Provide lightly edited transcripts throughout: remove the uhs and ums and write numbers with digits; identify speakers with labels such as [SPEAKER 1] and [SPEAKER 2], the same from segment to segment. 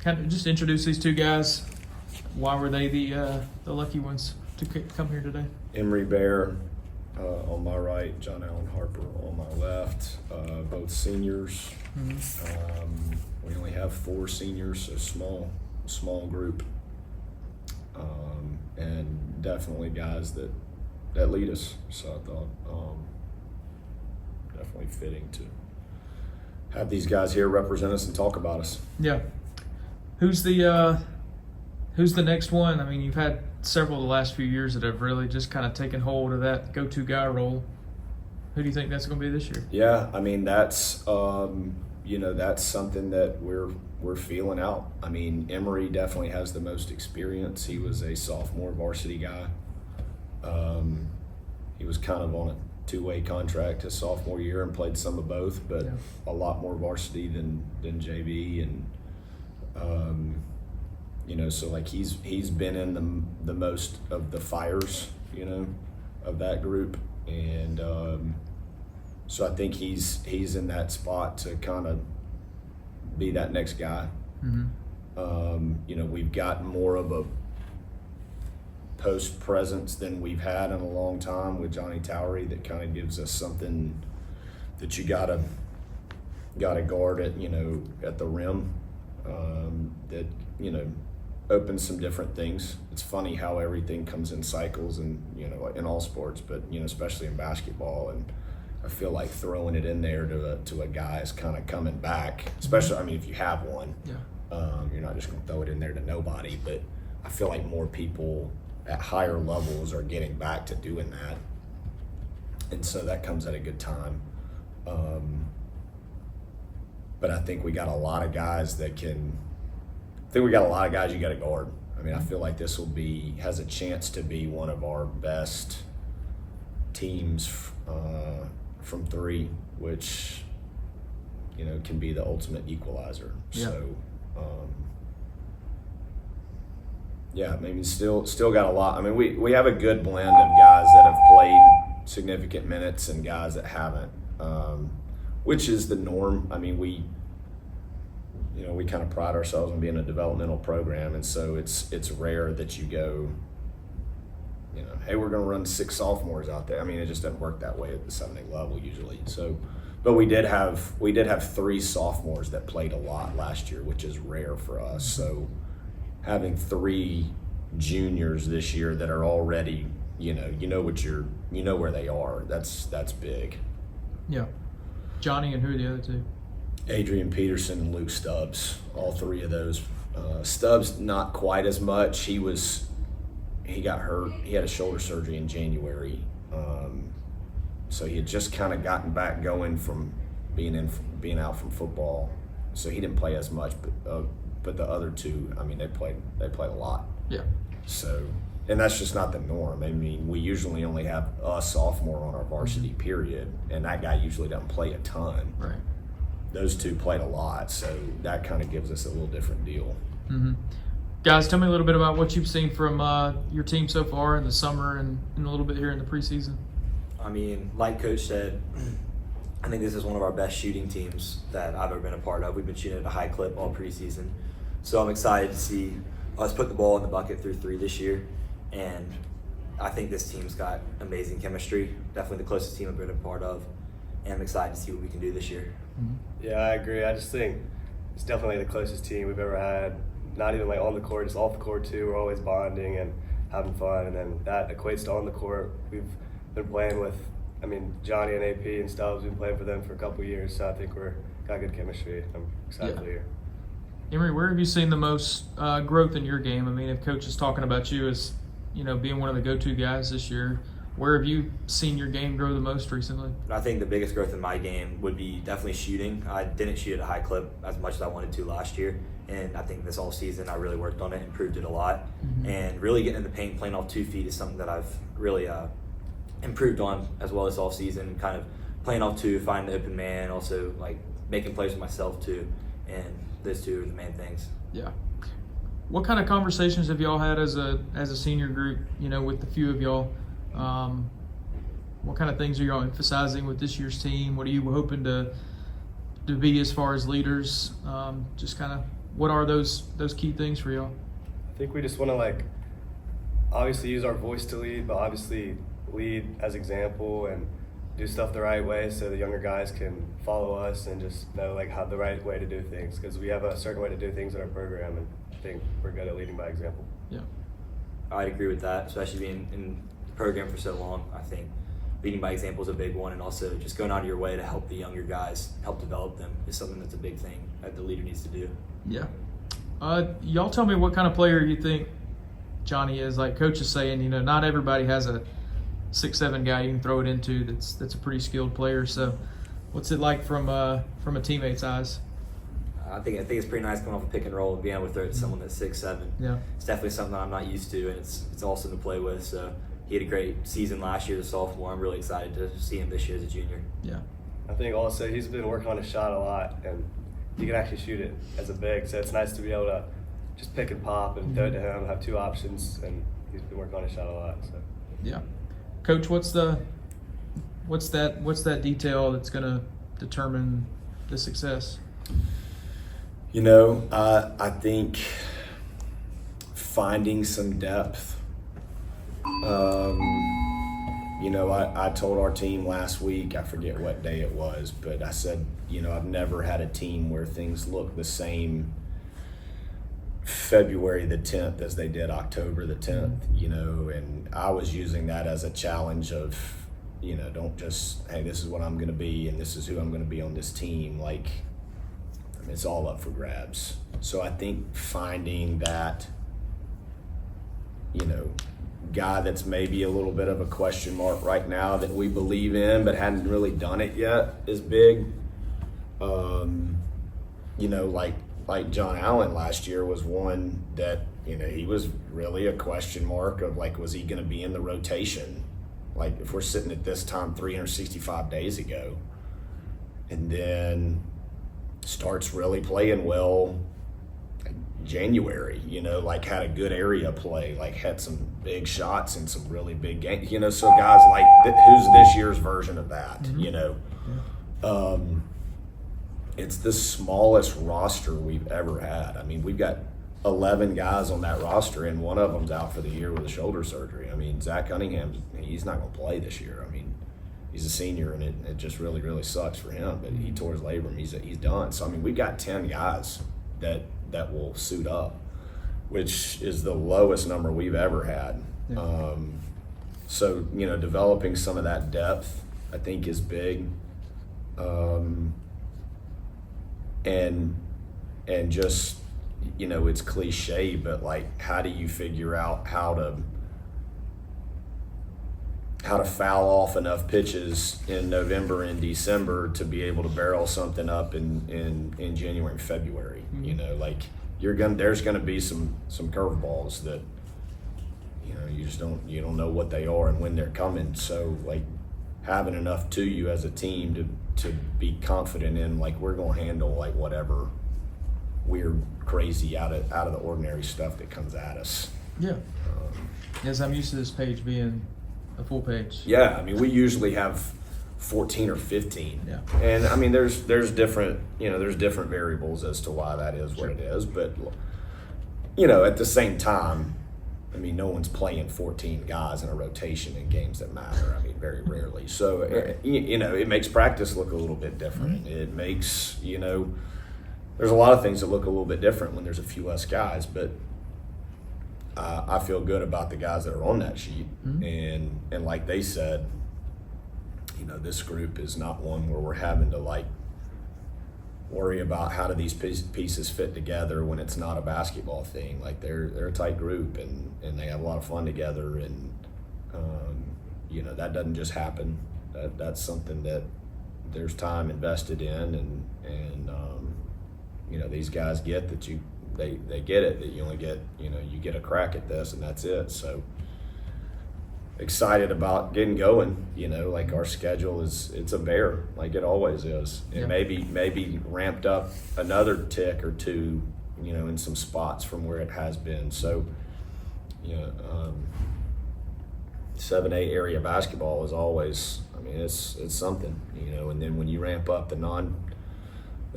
[SPEAKER 1] kind of just introduce these two guys. Why were they the lucky ones to come here today?
[SPEAKER 2] Emery Bear on my right, John Allen Harper on my left, both seniors. We only have 4 seniors, so small group, and definitely guys that lead us. So I thought definitely fitting to have these guys here represent us and talk about us.
[SPEAKER 1] Yeah. Who's the next one? I mean, you've had several the last few years that have really just kind of taken hold of that go-to guy role. Who do you think that's going to be this year?
[SPEAKER 2] Yeah, I mean that's that's something that we're feeling out. I mean, Emery definitely has the most experience. He was a sophomore varsity guy. He was kind of on a 2-way contract his sophomore year and played some of both, but a lot more varsity than JV, and so like he's been in the most of the fires, of that group, and so I think he's in that spot to kind of be that next guy. We've got more of a post presence than we've had in a long time with Johnny Towery that kind of gives us something that you gotta guard at the rim, that opens some different things. It's funny how everything comes in cycles, and in all sports, but especially in basketball, and I feel like throwing it in there to a guy is kind of coming back, especially if you have one. You're not just going to throw it in there to nobody, but I feel like more people at higher levels are getting back to doing that, and so that comes at a good time. But I think we got a lot of guys you got to guard. I mean, I feel like this has a chance to be one of our best teams from 3, which can be the ultimate equalizer. So still got a lot. I mean, we have a good blend of guys that have played significant minutes and guys that haven't, which is the norm. I mean, we kind of pride ourselves on being a developmental program, and so it's rare that you go, hey, we're going to run 6 sophomores out there. I mean, it just doesn't work that way at the 7A level usually. So, but we did have 3 sophomores that played a lot last year, which is rare for us. So having 3 juniors this year that are already, where they are. That's big. Yeah.
[SPEAKER 1] Johnny, and who are the other 2?
[SPEAKER 2] Adrian Peterson and Luke Stubbs, all 3 of those. Stubbs not quite as much. He got hurt. He had a shoulder surgery in January, so he had just kind of gotten back going from being out from football. So he didn't play as much, but the other 2, I mean, they played a lot. Yeah. So, and that's just not the norm. I mean, we usually only have a sophomore on our varsity period, and that guy usually doesn't play a ton. Right. Those 2 played a lot, so that kind of gives us a little different deal.
[SPEAKER 1] Guys, tell me a little bit about what you've seen from your team so far in the summer and a little bit here in the preseason.
[SPEAKER 3] I mean, like Coach said, I think this is one of our best shooting teams that I've ever been a part of. We've been shooting at a high clip all preseason. So I'm excited to see us put the ball in the bucket through 3 this year. And I think this team's got amazing chemistry, definitely the closest team I've been a part of. And I'm excited to see what we can do this year.
[SPEAKER 4] Yeah, I agree. I just think it's definitely the closest team we've ever had. Not even like on the court, just off the court too. We're always bonding and having fun, and then that equates to on the court. We've been playing with, Johnny and AP and Stubbs. We've been playing for them for a couple of years, so I think we're got good chemistry. I'm excited to hear.
[SPEAKER 1] Emery, where have you seen the most growth in your game? I mean, if Coach is talking about you as being one of the go-to guys this year, where have you seen your game grow the most recently?
[SPEAKER 3] I think the biggest growth in my game would be definitely shooting. I didn't shoot at a high clip as much as I wanted to last year, and I think this all season I really worked on it, improved it a lot, and really getting in the paint, playing off 2 feet is something that I've really improved on as well this all season. Kind of playing off 2, finding the open man, also like making plays with myself too, and those 2 are the main things.
[SPEAKER 1] Yeah. What kind of conversations have y'all had as a senior group? With the few of y'all. What kind of things are y'all emphasizing with this year's team? What are you hoping to be as far as leaders? Just kind of what are those key things for y'all?
[SPEAKER 4] I think we just want to obviously use our voice to lead, but obviously lead as example and do stuff the right way so the younger guys can follow us and just know how the right way to do things, because we have a certain way to do things in our program, and I think we're good at leading by example.
[SPEAKER 1] Yeah.
[SPEAKER 3] I'd agree with that, especially being in the program for so long. I think leading by example is a big one, and also just going out of your way to help the younger guys, help develop them is something that's a big thing that the leader needs to do.
[SPEAKER 1] Yeah. Y'all tell me what kind of player you think Johnny is. Like Coach is saying, not everybody has a 6'7" guy you can throw it into that's a pretty skilled player. So what's it like from a teammate's eyes?
[SPEAKER 3] I think it's pretty nice coming off a pick and roll and being able to throw it to someone that's 6'7".
[SPEAKER 1] Yeah.
[SPEAKER 3] It's definitely something that I'm not used to, and it's awesome to play with. So he had a great season last year as a sophomore. I'm really excited to see him this year as a junior.
[SPEAKER 1] Yeah.
[SPEAKER 4] I think also he's been working on his shot a lot, and he can actually shoot it as a big, so it's nice to be able to just pick and pop and throw it to him, have two options, and he's been working on his shot a lot. So
[SPEAKER 1] Yeah. Coach, what's that detail that's going to determine the success?
[SPEAKER 2] I think finding some depth. I told our team last week, I forget what day it was, but I said, I've never had a team where things look the same February the 10th as they did October the 10th, and I was using that as a challenge of, don't just, hey, this is what I'm going to be and this is who I'm going to be on this team. It's all up for grabs. So I think finding that, guy that's maybe a little bit of a question mark right now that we believe in but hadn't really done it yet is big. Like John Allen last year was one that, he was really a question mark of was he going to be in the rotation? If we're sitting at this time 365 days ago, and then starts really playing well January, had a good area play, had some big shots and some really big games, so guys who's this year's version of that, it's the smallest roster we've ever had. I mean, we've got 11 guys on that roster, and one of them's out for the year with a shoulder surgery. I mean, Zach Cunningham, he's not going to play this year. I mean, he's a senior, and it just really, really sucks for him. But he tore his labrum. He's done. So, I mean, we've got 10 guys that will suit up, which is the lowest number we've ever had. Yeah. So, developing some of that depth, I think, is big. And just, it's cliche, but how do you figure out how to foul off enough pitches in November and December to be able to barrel something up in January and February? Mm-hmm. There's gonna be some curveballs that you don't know what they are and when they're coming. So having enough to you as a team to be confident in we're gonna handle whatever weird, crazy, out of the ordinary stuff that comes at us.
[SPEAKER 1] Yeah. Yes, I'm used to this page being a full page.
[SPEAKER 2] Yeah, I mean, we usually have 14 or 15.
[SPEAKER 1] Yeah.
[SPEAKER 2] And I mean, there's different variables as to why that is what it is, but at the same time, I mean, no one's playing 14 guys in a rotation in games that matter. I mean, very rarely. So, it makes practice look a little bit different. Mm-hmm. It makes, there's a lot of things that look a little bit different when there's a few less guys, but I feel good about the guys that are on that sheet. Mm-hmm. And like they said, this group is not one where we're having to worry about how do these pieces fit together when it's not a basketball thing. They're a tight group and they have a lot of fun together, and that doesn't just happen. That's something that there's time invested in, and these guys get that they get it, that you only get you get a crack at this and that's it. So excited about getting going. Our schedule it's a bear, like it always is, and maybe ramped up another tick or two, in some spots from where it has been. So 7A area basketball is always, I mean, it's something, and then when you ramp up the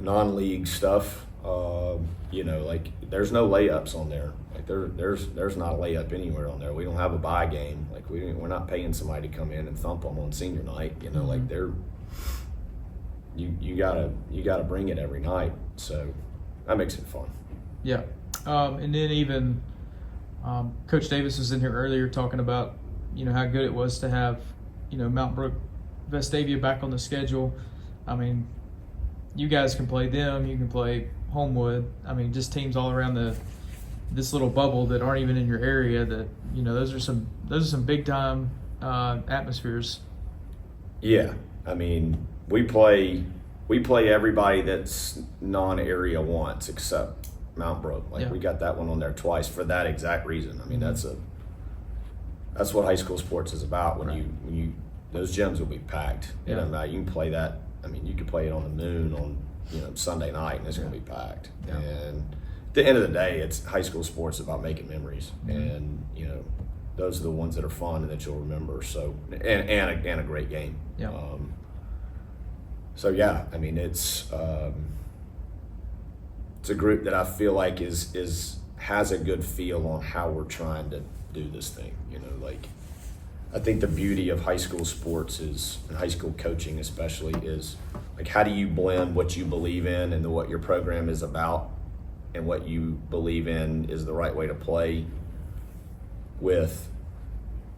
[SPEAKER 2] non-league stuff, You know, like there's no layups on there. Like there's not a layup anywhere on there. We don't have a bye game. Like we're not paying somebody to come in and thump them on senior night. You know, like you gotta bring it every night. So that makes it fun.
[SPEAKER 1] Yeah, and then even Coach Davis was in here earlier talking about, you know, how good it was to have, you know, Mount Brook, Vestavia back on the schedule. I mean, you guys can play them. You can play Homewood. I mean, just teams all around this little bubble that aren't even in your area. That, you know, those are some big time atmospheres.
[SPEAKER 2] Yeah, I mean, we play everybody that's non-area once except Mount Brook. Like we got that one on there twice for that exact reason. I mean, that's what high school sports is about. When you those gyms will be packed. You know, you can play that. I mean, you could play it on the moon on, you know, Sunday night, and it's going to be packed. Yeah. And at the end of the day, it's high school sports about making memories, and you know, those are the ones that are fun and that you'll remember. So, and a great game.
[SPEAKER 1] Yeah.
[SPEAKER 2] So yeah, I mean, it's a group that I feel like has a good feel on how we're trying to do this thing. You know, like I think the beauty of high school sports is, and high school coaching especially, is like how do you blend what you believe in and what your program is about and what you believe in is the right way to play with,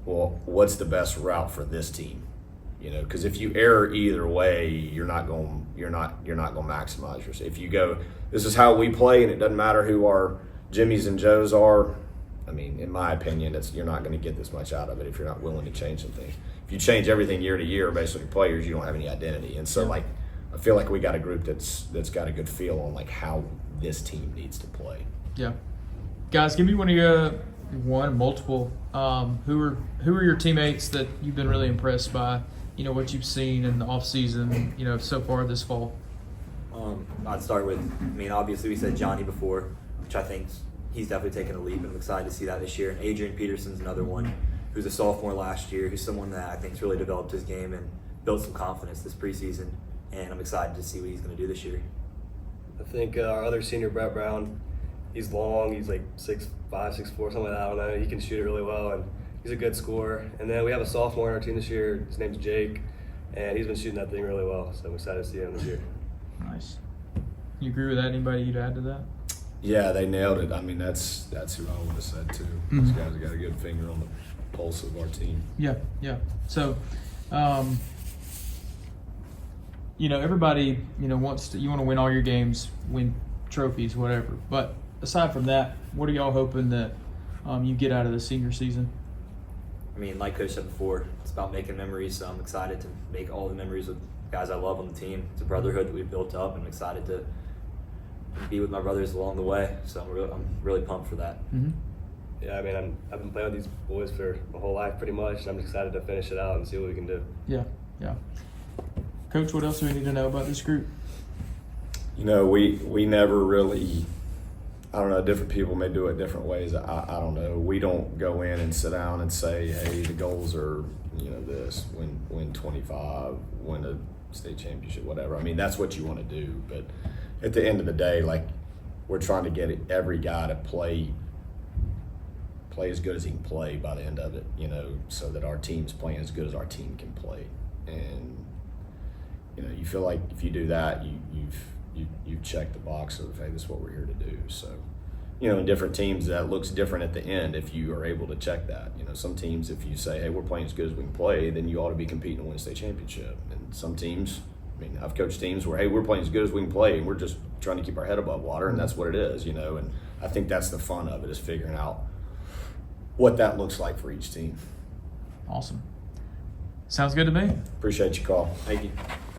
[SPEAKER 2] well, what's the best route for this team? You know, because if you err either way, you're not going to maximize yourself. If you go, this is how we play, and it doesn't matter who our Jimmys and Joes are. I mean, in my opinion, you're not going to get this much out of it if you're not willing to change some things. If you change everything year to year, basically players, you don't have any identity. And so, like, I feel like we got a group that's got a good feel on like how this team needs to play. Yeah,
[SPEAKER 1] guys, give me one of your multiple. Who are your teammates that you've been really impressed by? You know, what you've seen in the off season, you know, so far this fall.
[SPEAKER 3] I'd start with, I mean, obviously we said Johnny before, which I think he's definitely taken a leap, and I'm excited to see that this year. And Adrian Peterson's another one who's a sophomore last year, who's someone that I think's really developed his game and built some confidence this preseason, and I'm excited to see what he's going to do this year.
[SPEAKER 4] I think our other senior, Brett Brown, he's long, he's like 6'5", 6'4", something like that, I don't know. He can shoot it really well, and he's a good scorer. And then we have a sophomore on our team this year, his name's Jake, and he's been shooting that thing really well, so I'm excited to see him this year.
[SPEAKER 1] Nice. You agree with that? Anybody you'd add to that?
[SPEAKER 2] Yeah, they nailed it. I mean, that's who I would have said too. These guys have got a good finger on the pulse of our team.
[SPEAKER 1] Yeah. So, you know, everybody, you know, you want to win all your games, win trophies, whatever. But aside from that, what are y'all hoping that you get out of the senior season?
[SPEAKER 3] I mean, like Coach said before, it's about making memories, so I'm excited to make all the memories with guys I love on the team. It's a brotherhood that we've built up, and I'm excited to be with my brothers along the way, so I'm really pumped for that.
[SPEAKER 1] Mm-hmm.
[SPEAKER 4] Yeah, I mean, I've been playing with these boys for my whole life pretty much, and I'm excited to finish it out and see what we can do.
[SPEAKER 1] Yeah. Coach, what else do we need to know about this group?
[SPEAKER 2] You know, we never really, I don't know, different people may do it different ways. I don't know. We don't go in and sit down and say, hey, the goals are, you know, this, win 25, win a state championship, whatever. I mean, that's what you want to do. But at the end of the day, like, we're trying to get every guy to play as good as he can play by the end of it, you know, so that our team's playing as good as our team can play. And, you know, you feel like if you do that, you've checked the box of, hey, this is what we're here to do. So, you know, in different teams, that looks different at the end if you are able to check that. You know, some teams, if you say, hey, we're playing as good as we can play, then you ought to be competing to win a state championship. And some teams, I mean, I've coached teams where, hey, we're playing as good as we can play, and we're just trying to keep our head above water, and that's what it is, you know. And I think that's the fun of it, is figuring out what that looks like for each team.
[SPEAKER 1] Awesome. Sounds good to me.
[SPEAKER 2] Appreciate your call.
[SPEAKER 3] Thank you.